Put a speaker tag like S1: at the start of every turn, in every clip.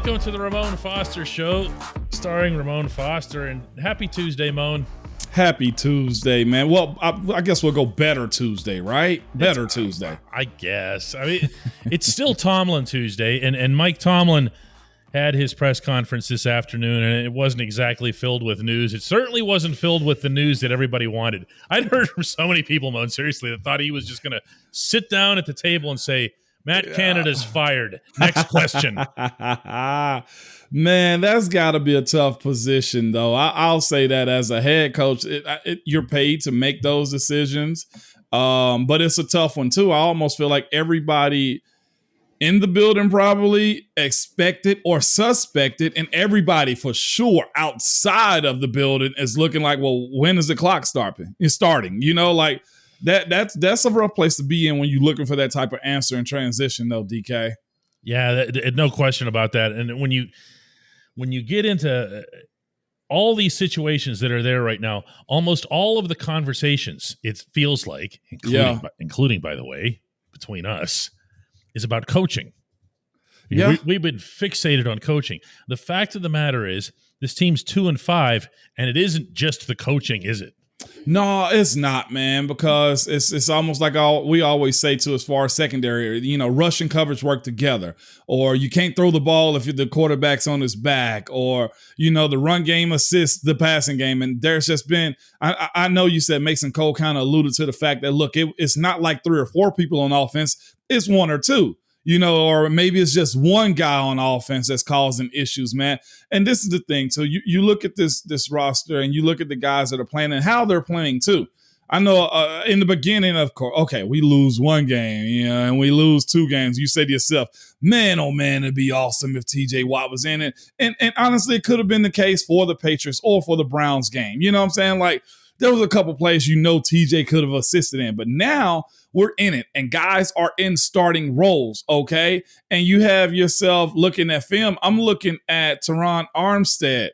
S1: Welcome to the Ramon Foster Show, starring Ramon Foster, and happy Tuesday, Moan.
S2: Happy Tuesday, man. Well, I guess we'll go better Tuesday, right? Better Tuesday.
S1: I guess. I mean, it's still Tomlin Tuesday, and Mike Tomlin had his press conference this afternoon, and it wasn't exactly filled with news. It certainly wasn't filled with the news that everybody wanted. I'd heard from so many people, Moan, seriously, that thought he was just going to sit down at the table and say, Matt Canada's fired. Next question.
S2: Man, that's got to be a tough position, though. I'll say that as a head coach, you're paid to make those decisions, but it's a tough one, too. I almost feel like everybody in the building probably expected or suspected, and everybody for sure outside of the building is looking like, well, when is the clock starting? It's starting, you know, like that's a rough place to be in when you're looking for that type of answer and transition, though, DK.
S1: Yeah, no question about that. And when you get into all these situations that are there right now, almost all of the conversations, it feels like, including by the way, between us, is about coaching.
S2: Yeah.
S1: We've been fixated on coaching. The fact of the matter is, this team's 2-5, and it isn't just the coaching, is it?
S2: No, it's not, man, because it's almost like we always say to as far as secondary, you know, rush and coverage work together, or you can't throw the ball if the quarterback's on his back, or, you know, the run game assists the passing game. And there's just been, I know you said Mason Cole kind of alluded to the fact that, look, it's not like 3 or 4 people on offense. It's 1 or 2. You know, or maybe it's just one guy on offense that's causing issues, man. And this is the thing. So you look at this roster and you look at the guys that are playing and how they're playing too. I know in the beginning, of course, okay, we lose 1 game, you know, and we lose 2 games. You say to yourself, man, oh man, it'd be awesome if TJ Watt was in it. And honestly, it could have been the case for the Patriots or for the Browns game. You know what I'm saying? Like, there was a couple plays, you know, TJ could have assisted in, but now we're in it and guys are in starting roles. Okay. And you have yourself looking at film. I'm looking at Teron Armstead.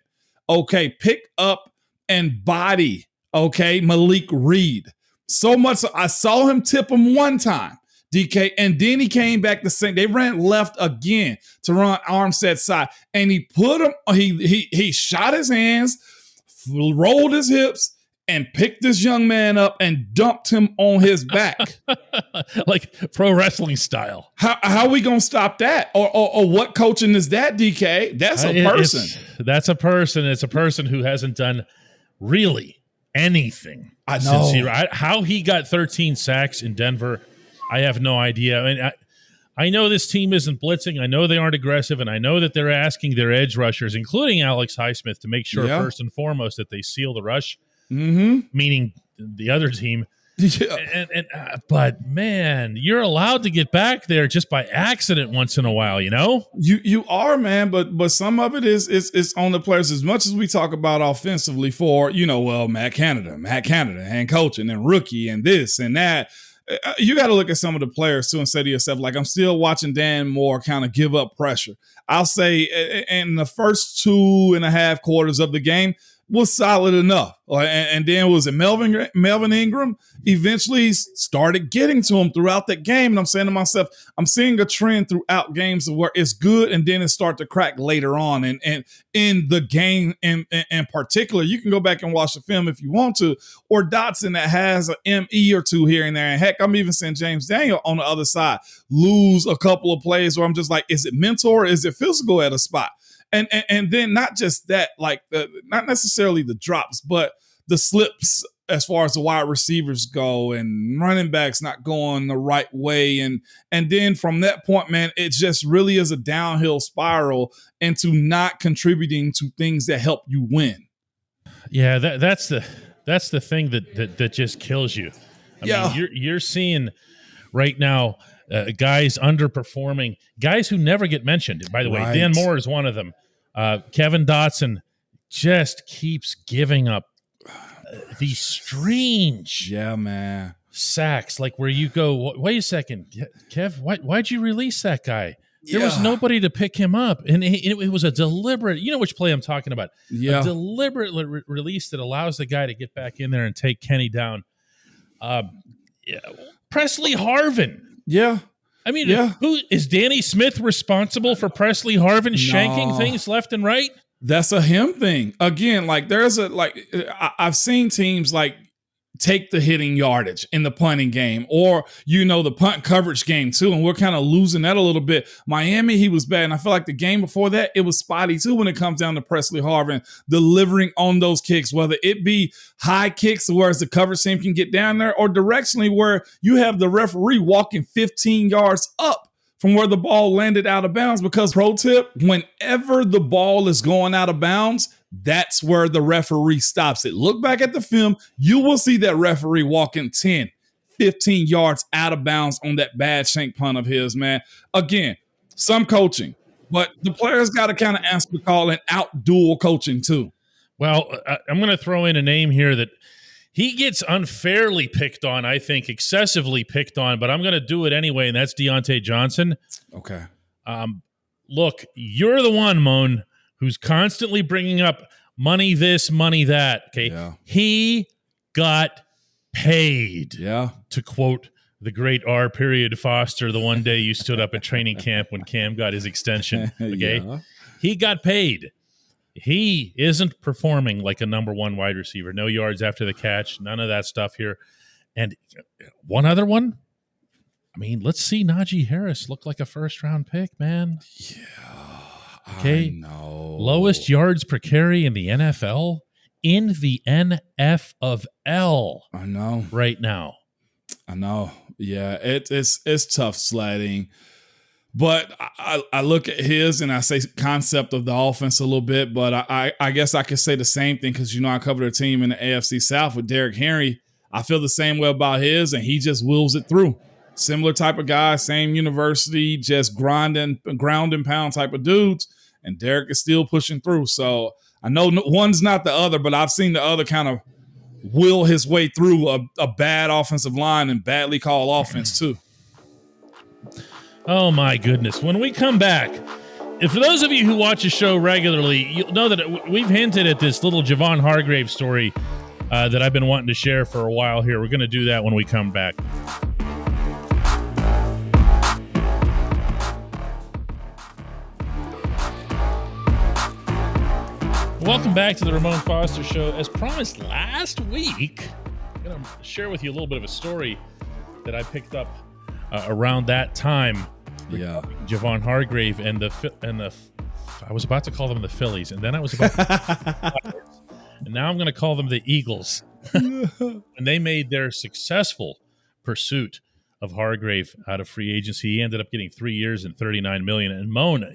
S2: Okay. Pick up and body. Okay. Malik Reed. So much. I saw him tip him 1 time, DK, and then he came back the same. They ran left again, Teron Armstead's side, and he put him, he shot his hands, rolled his hips, and picked this young man up and dumped him on his back.
S1: Like pro wrestling style.
S2: How are we going to stop that? Or what coaching is that, DK? That's a person.
S1: That's a person. It's a person who hasn't done really anything.
S2: I know.
S1: How he got 13 sacks in Denver, I have no idea. I mean, I know this team isn't blitzing. I know they aren't aggressive, and I know that they're asking their edge rushers, including Alex Highsmith, to make sure first and foremost that they seal the rush.
S2: Mm-hmm.
S1: Meaning the other team.
S2: Yeah.
S1: But man, you're allowed to get back there just by accident once in a while, you know?
S2: You are, man, but some of it is on the players. As much as we talk about offensively for, you know, well, Matt Canada and coaching and rookie and this and that. You got to look at some of the players too and say to yourself, like, I'm still watching Dan Moore kind of give up pressure. I'll say in the first 2.5 quarters of the game was solid enough. And then was it Melvin Ingram eventually started getting to him throughout that game. And I'm saying to myself, I'm seeing a trend throughout games where it's good and then it start to crack later on. And in the game in particular, you can go back and watch the film if you want to, or Dotson that has an ME or 2 here and there. And heck, I'm even seeing James Daniel on the other side lose a couple of plays where I'm just like, is it mental or is it physical at a spot? And then not just that, like not necessarily the drops, but the slips as far as the wide receivers go and running backs not going the right way. And then from that point, man, it just really is a downhill spiral into not contributing to things that help you win.
S1: Yeah, that's the thing that just kills you. I mean, you're seeing right now guys underperforming, guys who never get mentioned. By the way, Dan Moore is one of them. Kevin Dotson just keeps giving up these strange sacks, like where you go, wait a second, Kev, why'd you release that guy? There was nobody to pick him up. And it was a deliberate, you know which play I'm talking about, a deliberate release that allows the guy to get back in there and take Kenny down. Presley Harvin.
S2: Yeah.
S1: I mean, who is Danny Smith responsible for Presley Harvin shanking things left and right?
S2: That's a him thing. Again, like I've seen teams like take the hitting yardage in the punting game or, the punt coverage game too. And we're kind of losing that a little bit. Miami, he was bad. And I feel like the game before that, it was spotty too when it comes down to Presley Harvin delivering on those kicks, whether it be high kicks where the coverage team can get down there or directionally where you have the referee walking 15 yards up from where the ball landed out of bounds. Because pro tip, whenever the ball is going out of bounds, that's where the referee stops it. Look back at the film. You will see that referee walking 10, 15 yards out of bounds on that bad shank punt of his, man. Again, some coaching, but the players got to kind of answer the call and out-duel coaching too.
S1: Well, I'm going to throw in a name here that he gets unfairly picked on, I think, excessively picked on, but I'm going to do it anyway, and that's Deontay Johnson.
S2: Okay.
S1: Look, you're the one, Moan, who's constantly bringing up money this, money that, okay?
S2: Yeah.
S1: He got paid.
S2: Yeah.
S1: To quote the great R. Foster, the one day you stood up at training camp when Cam got his extension, okay? Yeah. He got paid. He isn't performing like a number one wide receiver. No yards after the catch, none of that stuff here. And one other one, I mean, let's see Najee Harris look like a first-round pick, man.
S2: Yeah.
S1: Okay.
S2: I know.
S1: Lowest yards per carry in the NFL. In the NFL.
S2: I know.
S1: Right now.
S2: I know. Yeah, it's tough sledding. But I look at his and I say concept of the offense a little bit, but I guess I could say the same thing because, I covered a team in the AFC South with Derrick Henry. I feel the same way about his, and he just wills it through. Similar type of guy, same university, just ground and pound type of dudes. And Derek is still pushing through. So I know one's not the other, but I've seen the other kind of will his way through a bad offensive line and badly called offense too.
S1: Oh, my goodness. When we come back, if for those of you who watch the show regularly, you'll know that we've hinted at this little Javon Hargrave story that I've been wanting to share for a while here. We're going to do that when we come back. Welcome back to the Ramon Foster Show. As promised last week, I'm going to share with you a little bit of a story that I picked up around that time.
S2: Yeah,
S1: Javon Hargrave and the I was about to call them the Phillies, and then I was about to and now I'm going to call them the Eagles. And they made their successful pursuit of Hargrave out of free agency. He ended up getting 3 years and $39 million. And Mona,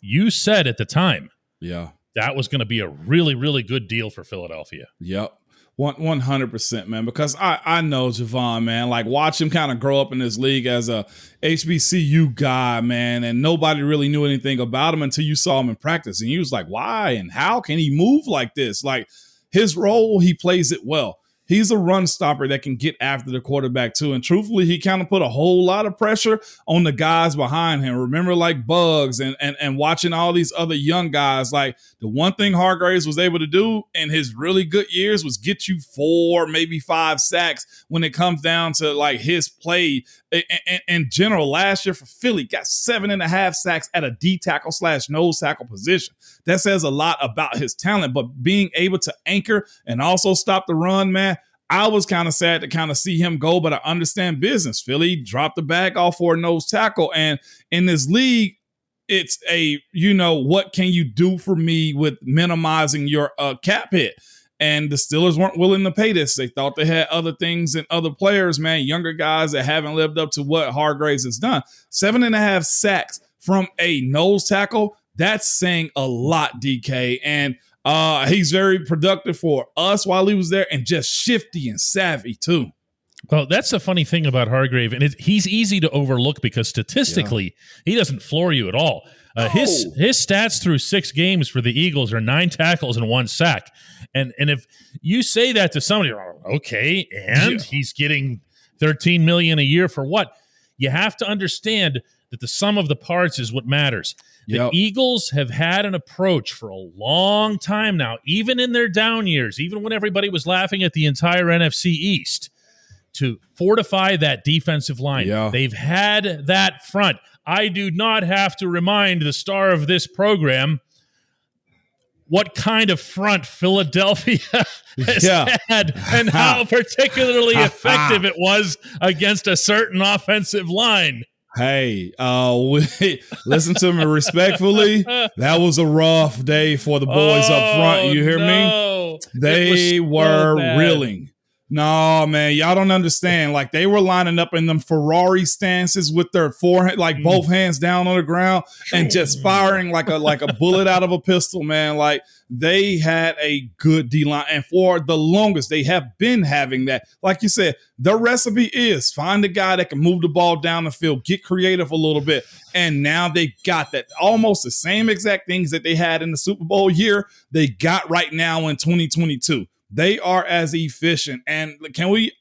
S1: you said at the time, that was going to be a really, really good deal for Philadelphia.
S2: Yep. 100%, man, because I know Javon, man, like watch him kind of grow up in this league as a HBCU guy, man, and nobody really knew anything about him until you saw him in practice. And you was like, why and how can he move like this? Like his role, he plays it well. He's a run stopper that can get after the quarterback too. And truthfully, he kind of put a whole lot of pressure on the guys behind him. Remember like Bugs and watching all these other young guys. Like the one thing Hargraves was able to do in his really good years was get you 4, maybe 5 sacks when it comes down to like his play. In general, last year for Philly, got 7.5 sacks at a D tackle / nose tackle position. That says a lot about his talent, but being able to anchor and also stop the run, man, I was kind of sad to kind of see him go, but I understand business. Philly dropped the bag off for a nose tackle. And in this league, it's a, what can you do for me with minimizing your cap hit? And the Steelers weren't willing to pay this. They thought they had other things and other players, man, younger guys that haven't lived up to what Hargraves has done. 7.5 sacks from a nose tackle, that's saying a lot, DK. And he's very productive for us while he was there and just shifty and savvy, too.
S1: Well, that's the funny thing about Hargrave, and he's easy to overlook because statistically, he doesn't floor you at all. His stats through 6 games for the Eagles are 9 tackles and 1 sack. And if you say that to somebody, okay, and he's getting $13 million a year for what? You have to understand that the sum of the parts is what matters. The Eagles have had an approach for a long time now, even in their down years, even when everybody was laughing at the entire NFC East. to fortify that defensive line.
S2: Yeah.
S1: They've had that front. I do not have to remind the star of this program what kind of front Philadelphia has had and how particularly effective it was against a certain offensive line.
S2: Hey, listen to me respectfully. That was a rough day for the boys up front. You hear me? They were reeling. No, man, y'all don't understand. Like, they were lining up in them Ferrari stances with their forehead, like both hands down on the ground, and just firing like a bullet out of a pistol, man. Like, they had a good D-line, and for the longest, they have been having that. Like you said, the recipe is find a guy that can move the ball down the field, get creative a little bit, and now they got that. Almost the same exact things that they had in the Super Bowl year, they got right now in 2022. They are as efficient, and can we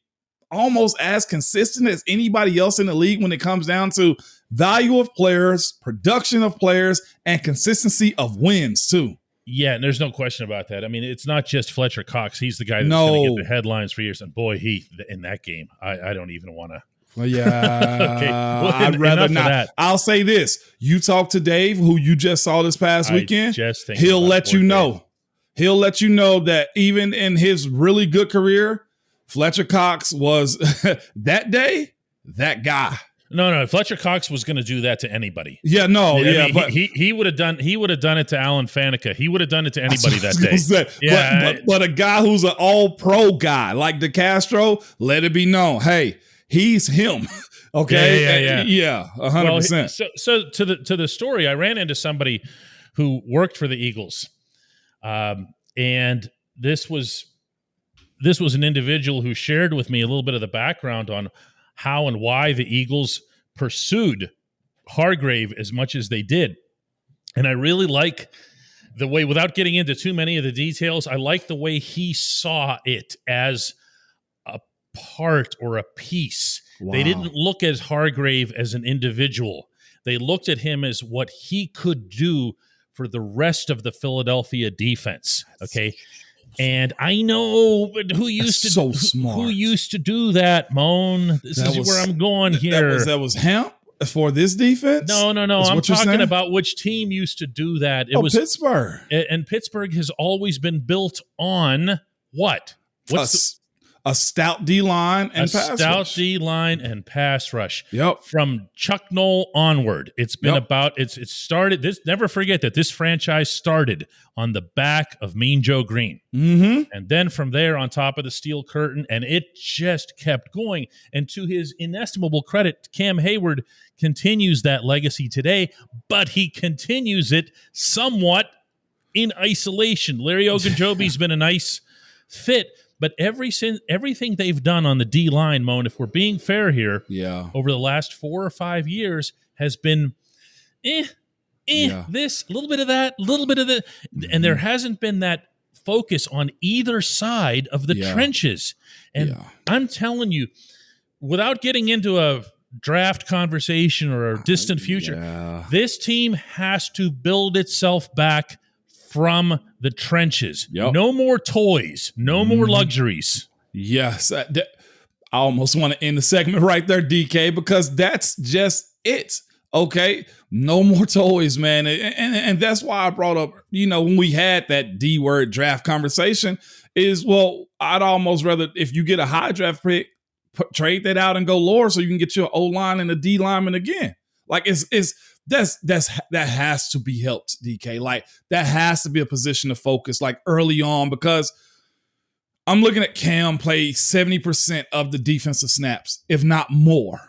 S2: almost as consistent as anybody else in the league when it comes down to value of players, production of players, and consistency of wins too.
S1: Yeah, and there's no question about that. I mean, it's not just Fletcher Cox. He's the guy that's going to get the headlines for years. And boy, in that game, I don't even want to.
S2: Well, yeah, okay. Well, I'd rather not. I'll say this. You talk to Dave, who you just saw this past weekend. He'll let you know. He'll let you know that even in his really good career, Fletcher Cox was that day, that guy.
S1: No. Fletcher Cox was going to do that to anybody.
S2: Yeah, no,
S1: I
S2: yeah,
S1: mean,
S2: but
S1: he would have done it to Alan Faneca. He would have done it to anybody that day.
S2: Yeah, but a guy who's an all-pro guy like DeCastro, let it be known, hey, he's him. Okay, yeah, 100%.
S1: Well, so to the story, I ran into somebody who worked for the Eagles. And this was an individual who shared with me a little bit of the background on how and why the Eagles pursued Hargrave as much as they did. And I really like the way, without getting into too many of the details, I like the way he saw it as a part or a piece. Wow. They didn't look at Hargrave as an individual. They looked at him as what he could do for the rest of the Philadelphia defense. Okay. And I know who used to do that, Moan. This is where I'm going here.
S2: That was Hemp for this defense?
S1: No. I'm talking about which team used to do that. It was
S2: Pittsburgh.
S1: And Pittsburgh has always been built on what?
S2: A stout D-line and pass rush. A stout
S1: D-line and pass rush.
S2: Yep.
S1: From Chuck Noll onward, it's been it started. Never forget that this franchise started on the back of Mean Joe Green.
S2: Mm-hmm.
S1: And then from there on top of the steel curtain, and it just kept going. And to his inestimable credit, Cam Hayward continues that legacy today, but he continues it somewhat in isolation. Larry Ogunjobi's been a nice fit. But everything they've done on the D-line, Moan, if we're being fair here, over the last 4 or 5 years has been this, a little bit of that, a little bit of that. Mm-hmm. And there hasn't been that focus on either side of the trenches. And I'm telling you, without getting into a draft conversation or a distant future, this team has to build itself back from the trenches.
S2: Yep.
S1: No more toys. No more luxuries.
S2: Yes. I almost want to end the segment right there, DK, because that's just it. Okay. No more toys, man. And that's why I brought up, when we had that D-word draft conversation is, well, I'd almost rather, if you get a high draft pick, trade that out and go lower so you can get your O-line and a D lineman again. Like that has to be helped, DK. Like, that has to be a position of focus, like, early on, because I'm looking at Cam play 70% of the defensive snaps, if not more.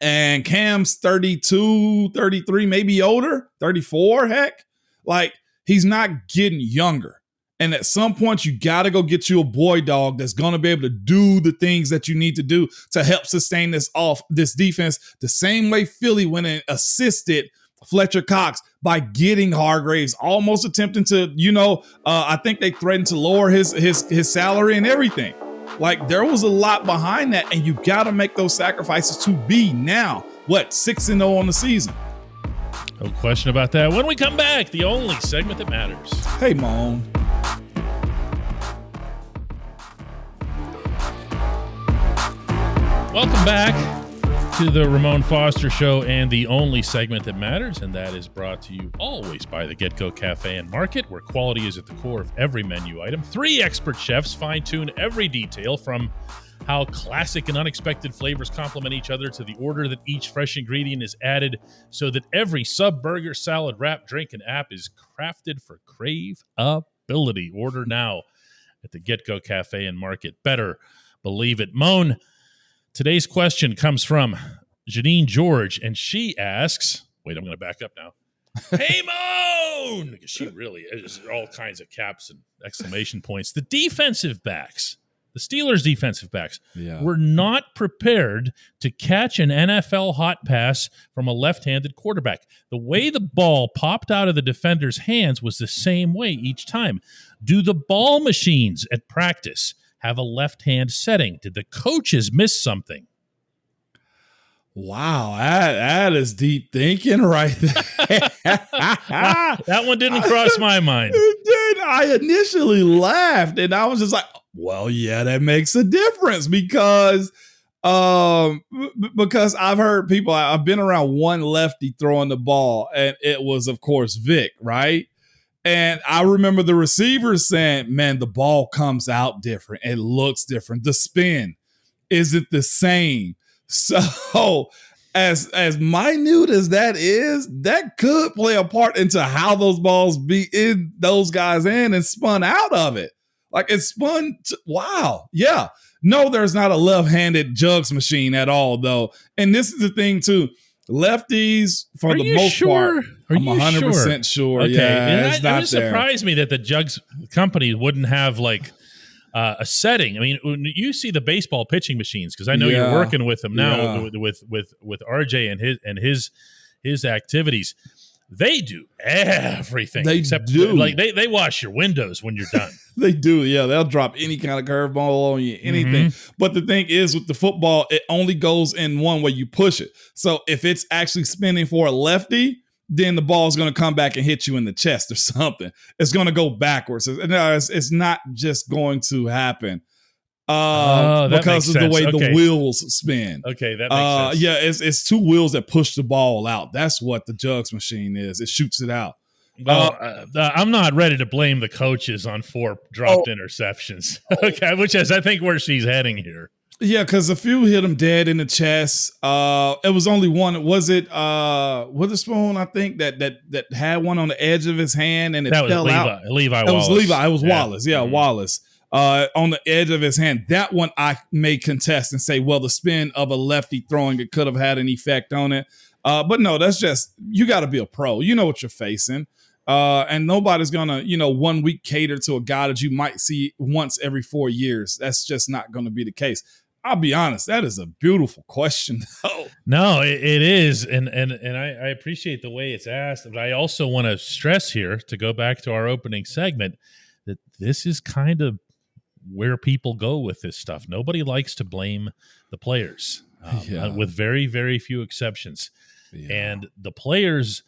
S2: And Cam's 32, 33, maybe older, 34, heck. Like, he's not getting younger. And at some point, you got to go get you a boy dog that's going to be able to do the things that you need to do to help sustain this defense the same way Philly went and assisted Fletcher Cox by getting Hargraves, almost attempting to, I think they threatened to lower his salary and everything. Like, there was a lot behind that, and you got to make those sacrifices to be now, 6-0 on the season.
S1: No question about that. When we come back, the only segment that matters.
S2: Hey, Mom.
S1: Welcome back to the Ramon Foster Show and the only segment that matters, and that is brought to you always by the Get-Go Cafe and Market, where quality is at the core of every menu item. 3 expert chefs fine-tune every detail, from how classic and unexpected flavors complement each other to the order that each fresh ingredient is added so that every sub, burger, salad, wrap, drink, and app is crafted for craveability. Order now at the Get-Go Cafe and Market. Better believe it. Moan, today's question comes from Janine George, and she asks, wait, I'm going to back up now. Hey, Moan! Because she really is all kinds of caps and exclamation points. The defensive backs, the Steelers' defensive backs, were not prepared to catch an NFL hot pass from a left-handed quarterback. The way the ball popped out of the defender's hands was the same way each time. Do the ball machines at practice have a left-hand setting? Did the coaches miss something?
S2: Wow, that is deep thinking right there.
S1: That one didn't cross my mind.
S2: I initially laughed, and I was just like, well, yeah, that makes a difference because I've heard people, I've been around one lefty throwing the ball, and it was, of course, Vic, right? And I remember the receivers saying, man, the ball comes out different. It looks different. The spin isn't the same. So as minute as that is, that could play a part into how those balls be in those guys' in and spun out of it. Like it spun. Wow. Yeah. No, there's not a left-handed jugs machine at all, though. And this is the thing, too. Lefties, for the most part, I'm 100% sure.
S1: Okay.
S2: Yeah, it's not
S1: it surprised me that the jugs company wouldn't have like a setting. I mean, when you see the baseball pitching machines, because I know you're working with them now with RJ and his activities. They do everything.
S2: They do.
S1: Like they wash your windows when you're done.
S2: They do. Yeah, they'll drop any kind of curveball on you, anything. Mm-hmm. But the thing is, with the football, it only goes in one way. You push it. So if it's actually spinning for a lefty, then the ball is going to come back and hit you in the chest or something. It's going to go backwards. It's not just going to happen. Because of the way the wheels spin.
S1: Okay, that makes sense.
S2: Yeah, it's 2 wheels that push the ball out. That's what the jugs machine is. It shoots it out.
S1: Well, I'm not ready to blame the coaches on 4 dropped interceptions. Okay, which is, I think, where she's heading here.
S2: Yeah, because a few hit him dead in the chest. It was only one. Was it Witherspoon? I think that had one on the edge of his hand and it fell out.
S1: Levi
S2: Wallace.
S1: It was
S2: Levi. It was Wallace. Yeah, Wallace. On the edge of his hand. That one I may contest and say, well, the spin of a lefty throwing it could have had an effect on it. But no, that's just, you got to be a pro. You know what you're facing. And nobody's going to, 1 week cater to a guy that you might see once every 4 years. That's just not going to be the case. I'll be honest. That is a beautiful question, though.
S1: No, it is. And I appreciate the way it's asked. But I also want to stress here, to go back to our opening segment, that this is kind of where people go with this stuff. Nobody likes to blame the players, with very, very few exceptions. Yeah. And the players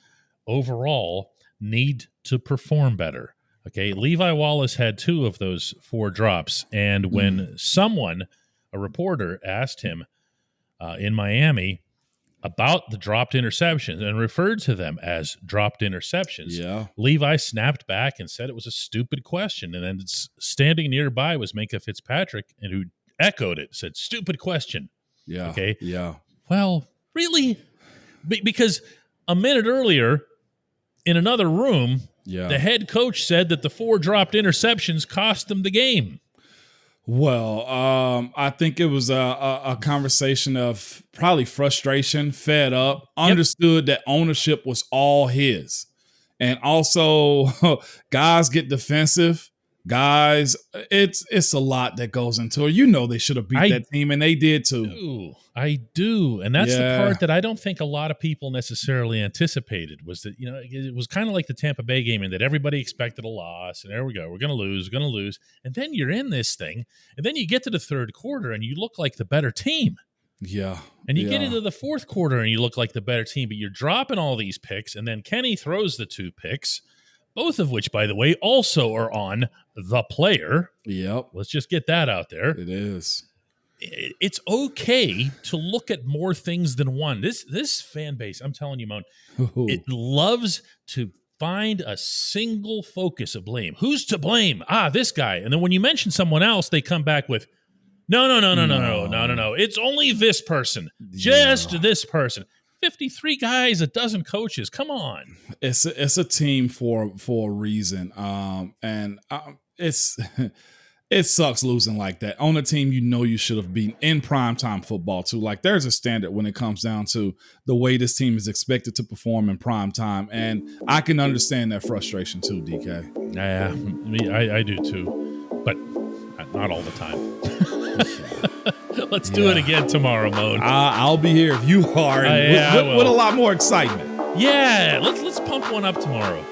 S1: overall need to perform better. Okay, Levi Wallace had 2 of those 4 drops. And when a reporter asked him in Miami about the dropped interceptions and referred to them as dropped interceptions, Levi snapped back and said it was a stupid question. And then standing nearby was Minkah Fitzpatrick, and who echoed it, said, stupid question.
S2: Yeah.
S1: Okay.
S2: Yeah.
S1: Well, really? Because a minute earlier in another room, the head coach said that the 4 dropped interceptions cost them the game.
S2: Well, I think it was a conversation of probably frustration, fed up, understood that ownership was all his. And also, guys get defensive. Guys, it's a lot that goes into it. They should have beat that team, and they did too. I do. And that's the part that I don't think a lot of people necessarily anticipated, was that, it was kind of like the Tampa Bay game, in that everybody expected a loss, and there we go. We're going to lose. And then you're in this thing, and then you get to the 3rd quarter, and you look like the better team. Yeah.
S1: And you get into the 4th quarter, and you look like the better team, but you're dropping all these picks, and then Kenny throws the 2 picks, both of which, by the way, also are on the player.
S2: Yep.
S1: Let's just get that out there.
S2: It is.
S1: it's okay to look at more things than one. This fan base, I'm telling you, Moan, it loves to find a single focus of blame. Who's to blame? This guy. And then when you mention someone else, they come back with, no. It's only this person, just this person. 53 guys, a dozen coaches. Come on.
S2: It's a team for a reason. It sucks losing like that on a team you should have beaten in primetime football too. Like there's a standard when it comes down to the way this team is expected to perform in primetime, and I can understand that frustration too, DK.
S1: Yeah, I do too, but not all the time. Let's do it again tomorrow, Moan.
S2: I'll be here if you are, with a lot more excitement.
S1: Yeah, let's pump one up tomorrow.